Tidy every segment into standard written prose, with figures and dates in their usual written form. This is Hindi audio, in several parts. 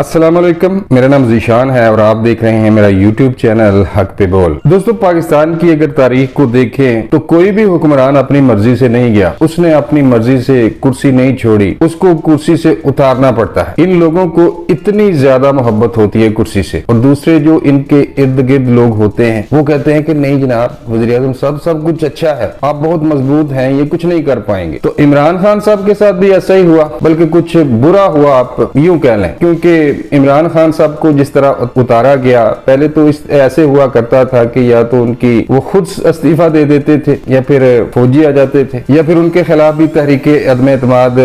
अस्सलाम वालेकुम, मेरा नाम जीशान है और आप देख रहे हैं मेरा यूट्यूब चैनल हक पे बोल। दोस्तों, पाकिस्तान की अगर तारीख को देखें तो कोई भी हुक्मरान अपनी मर्जी से नहीं गया, उसने अपनी मर्जी से कुर्सी नहीं छोड़ी, उसको कुर्सी से उतारना पड़ता है। इन लोगों को इतनी ज्यादा मोहब्बत होती है कुर्सी से, और दूसरे जो इनके इर्द गिर्द लोग होते हैं वो कहते हैं कि नहीं जनाब, वज़ीर आज़म सब कुछ अच्छा है, आप बहुत मजबूत हैं, ये कुछ नहीं कर पाएंगे। तो इमरान खान साहब के साथ भी ऐसा ही हुआ, बल्कि कुछ बुरा हुआ आप यूं कह लें, क्योंकि इमरान खान साहब को जिस तरह उतारा गया, पहले तो ऐसे हुआ करता था कि या तो उनकी वो खुद इस्तीफा दे देते थे या फिर फौजी आ जाते थे, या फिर उनके खिलाफ भी तहरीके अदम एतमाद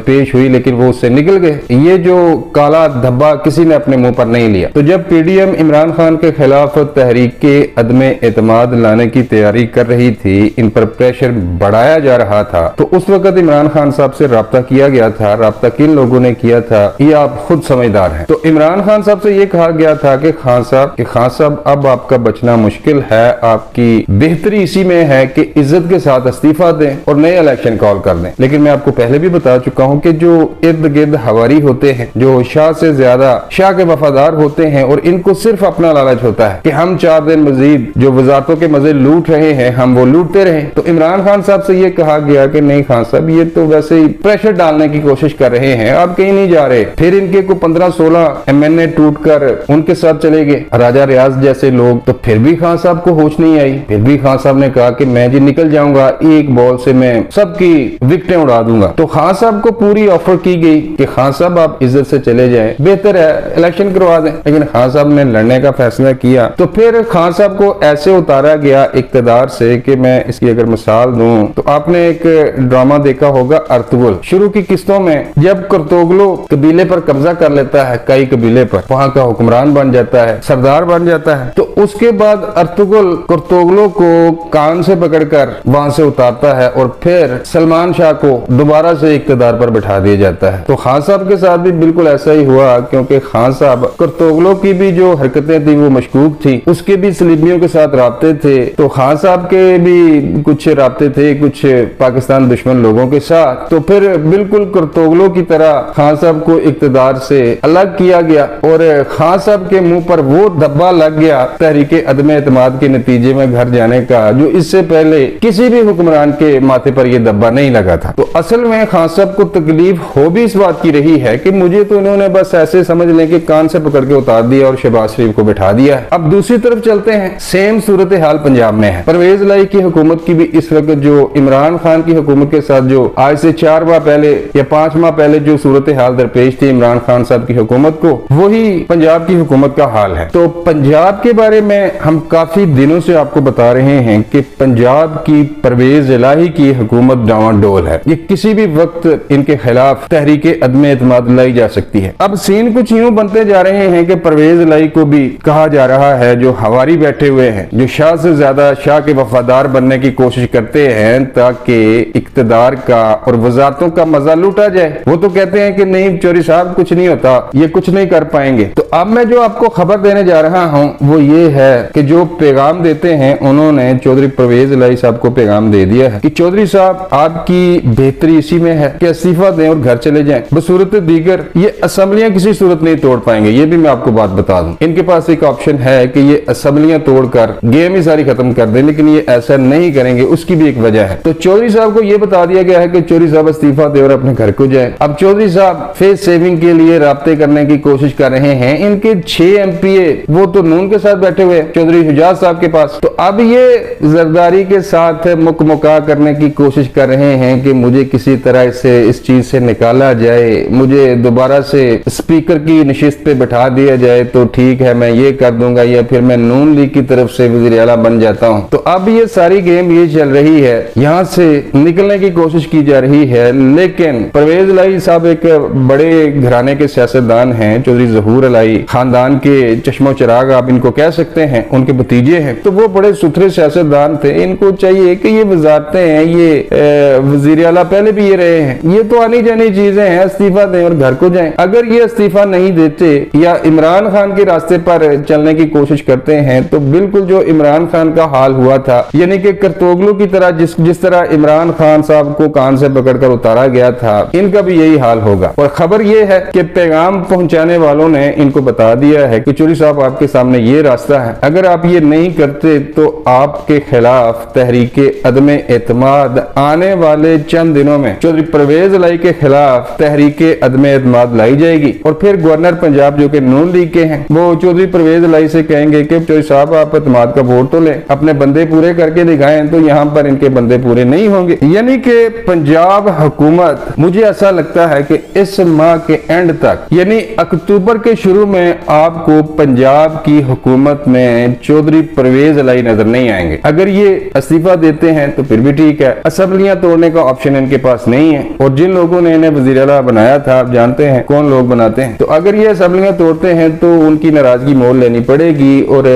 पेश हुई, लेकिन वो उससे निकल गए। ये जो काला धब्बा किसी ने अपने मुंह पर नहीं लिया। तो जब पीडीएम इमरान खान के खिलाफ तहरीके अदम एतमाद लाने की तैयारी कर रही थी, इन पर प्रेशर बढ़ाया जा रहा था, तो उस वक्त इमरान खान साहब से राब्ता किया गया था। राब्ता किन लोगों ने किया था ये आप खुद समझदार हैं। तो इमरान खान साहब से ये कहा गया था कि खान साहब अब आपका बचना मुश्किल है, आपकी बेहतरी इसी में है कि इज्जत के साथ इस्तीफा दें और नए इलेक्शन कॉल कर दें। लेकिन मैं आपको पहले भी बता चुका हूं कि जो इर्द गिर्द हवारी होते हैं, जो शाह से ज्यादा शाह के वफादार होते हैं, और इनको सिर्फ अपना लालच होता है कि हम 4 दिन मजीद जो वजारतों के मजे लूट रहे हैं हम वो लूटते रहे। तो इमरान खान साहब से ये कहा गया कि नहीं खान साहब, ये तो वैसे ही प्रेशर डालने की कोशिश कर रहे हैं, आप कहीं नहीं जा रहे। फिर इनके को 15-16 एमएनए टूटकर उनके साथ चले गए राजा रियाज जैसे लोग। तो फिर भी खान साहब को होश नहीं आई, फिर भी खान साहब ने कहा कि मैं जी निकल जाऊंगा, एक बॉल से मैं सबकी विकेटें उड़ा दूंगा। तो खान साहब को पूरी ऑफर की गई कि खान साहब आप इज्जत से चले जाएं, बेहतर है इलेक्शन करवा दें। लेकिन खान साहब ने लड़ने का फैसला किया। तो फिर खान साहब को ऐसे उतारा गया इक्तदार से कि मैं इसकी अगर मिसाल दूं तो आपने एक ड्रामा देखा होगा अर्तुगरुल। शुरू की किस्तों में जब कर्तोगलो कबीले पर कब्जा कर लेता है, कई कबीले पर, वहां का हुक्मरान बन जाता है, सरदार बन जाता है, तो उसके बाद अर्तुगरुल कर्तोगलो को कान से पकड़कर वहां से उतारता है और फिर सलमान शाह को दोबारा से इक्तदार पर बैठा दिया जाता है। तो खान साहब के साथ भी बिल्कुल ऐसा ही हुआ, क्योंकि खान साहब कर्तोगलो की भी जो हरकतें थी वो मशकूक थी, उसके भी सलीबियों के साथ राब्ते थे। तो खान साहब के भी कुछ राब्ते थे कुछ पाकिस्तान दुश्मन लोगों के साथ। तो फिर बिल्कुल कर्तोगलो की तरह खान साहब को इक्तदार से अलग किया गया और खान साहब के मुंह पर वो धब्बा लग गया तहरीके अदम एतमाद के नतीजे में घर जाने का, जो इससे पहले किसी भी हुक्मरान के माथे पर यह धब्बा नहीं लगा था। तो असल में खान साहब को तकलीफ हो भी इस बात की रही है कि मुझे तो इन्होंने बस ऐसे समझ लें कि कान से पकड़ के उतार दिया और शहबाज शरीफ को बैठा दिया है। अब दूसरी तरफ चलते हैं, सेम सूरत हाल पंजाब में है। परवेज लाई की हुकूमत की भी इस वक्त जो इमरान खान की हुकूमत के साथ जो आज से 4 माह पहले या 5 माह पहले जो सूरत हाल दरपेश थी इमरान खान साहब की हुकूमत को, वही पंजाब की हुकूमत का हाल है। तो पंजाब के बारे में हम काफी दिनों से आपको बता रहे हैं कि पंजाब की परवेज इलाही की हुकूमत डावाडोल है, ये किसी भी वक्त इनके खिलाफ तहरीके अदम एतमाद लाई जा सकती है। अब सीन कुछ यूं बनते जा रहे हैं कि परवेज इलाही को भी कहा जा रहा है, जो हवारी बैठे हुए हैं, जो शाह से ज्यादा शाह के वफादार बनने की कोशिश करते हैं ताकि इक्तदार का और वजारतों का मजा लूटा जाए, वो तो कहते हैं कि नहीं चौधरी साहब कुछ नहीं होता, ये कुछ नहीं कर पाएंगे। तो अब मैं जो आपको खबर देने जा रहा हूं वो ये है कि जो पैगाम देते हैं उन्होंने चौधरी परवेज इलाही साहब को पैगाम दे दिया है कि चौधरी साहब आपकी बेहतरी इसी में है कि इस्तीफा दें और घर चले जाएं, बसूरत दीगर ये असेंबलियां किसी सूरत नहीं तोड़ पाएंगे। ये भी मैं आपको बात बता दूं, इनके पास एक ऑप्शन है कि ये असेंबलियां तोड़कर गेम ही सारी खत्म कर दें, लेकिन ये ऐसा नहीं करेंगे, उसकी भी एक वजह है। तो चौधरी साहब को यह बता दिया गया है कि चौधरी साहब इस्तीफा दे और अपने घर को जाए। अब चौधरी साहब फेस सेविंग के लिए राब्ते करने की कोशिश कर रहे हैं। इनके 6 एमपीए वो तो नून के साथ बैठे हुए चौधरी हुजाज साहब के पास। तो अब ये जरदारी के साथ मुकमुका करने की कोशिश कर रहे हैं कि मुझे किसी तरह से इस चीज से निकाला जाए, मुझे दोबारा से स्पीकर की नशिस्त पे बैठा दिया जाए तो ठीक है, मैं ये कर दूंगा, या फिर मैं नून लीग की तरफ से वज़ीर आला बन जाता हूं। तो अब ये सारी गेम ये चल रही है, यहां से निकलने की कोशिश की जा रही है। लेकिन परवेज इलाही साहब एक बड़े घराने के सियासतदान हैं, चौधरी ज़हूर इलाही खानदान के चश्मो चिराग आप इनको कह सकते हैं, उनके भतीजे हैं। तो वो बड़े सुथरे सियासतदान थे, इनको चाहिए कि ये वजारतें हैं, ये वज़ीर आला पहले भी ये रहे हैं, ये तो आनी जानी चीजें हैं, इस्तीफा दें और घर को जाएं। अगर ये इस्तीफा नहीं देते या इमरान खान के रास्ते पर चलने की कोशिश करते हैं तो बिल्कुल जो इमरान खान का हाल हुआ था, यानी कि कर्तोगलू की तरह जिस तरह इमरान खान साहब को कान से पकड़कर उतारा गया था, इनका भी यही हाल होगा। और खबर यह है कि पैगाम पैगाम पहुंचाने वालों ने इनको बता दिया है कि चौधरी साहब आपके सामने ये रास्ता है, अगर आप ये नहीं करते तो आपके खिलाफ तहरीके अदमे एतमाद आने वाले चंद दिनों में चौधरी परवेज लाई के खिलाफ तहरीके अदमे एतमाद लाई जाएगी। और फिर गवर्नर पंजाब जो कि नून लीग के हैं वो चौधरी परवेज लाई से कहेंगे कि चौधरी साहब आप एतमाद का वोट तो ले, अपने बंदे पूरे करके दिखाएं, तो यहाँ पर इनके बंदे पूरे नहीं होंगे। यानी कि पंजाब हुकूमत, मुझे ऐसा लगता है कि इस माह के एंड तक यानी अक्टूबर के शुरू में आपको पंजाब की हुकूमत में चौधरी परवेज लाई नजर नहीं आएंगे। अगर ये इस्तीफा देते हैं तो फिर भी ठीक है, असेंबलियां तोड़ने का ऑप्शन इनके पास नहीं है। और जिन लोगों ने इन्हें वजीर आला बनाया था, आप जानते हैं कौन लोग बनाते हैं, तो अगर ये असेंबलियां तोड़ते हैं तो उनकी नाराजगी मोल लेनी पड़ेगी। और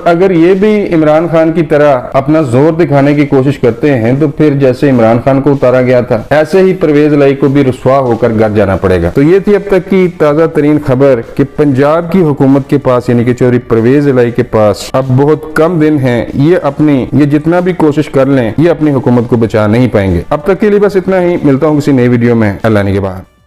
अगर ये भी इमरान खान की तरह अपना जोर दिखाने की कोशिश करते हैं तो फिर जैसे इमरान खान को उतारा गया था ऐसे ही परवेज लाई को भी रुसवा होकर घर जाना पड़ेगा। तो ये थी अब तक की ताजा तरीन खबर कि पंजाब की हुकूमत के पास यानी कि चौधरी परवेज लाई के पास अब बहुत कम दिन हैं, ये जितना भी कोशिश कर लें ये अपनी हुकूमत को बचा नहीं पाएंगे। अब तक के लिए बस इतना ही, मिलता हूँ किसी नई वीडियो में, अल्लाह ने के बाद।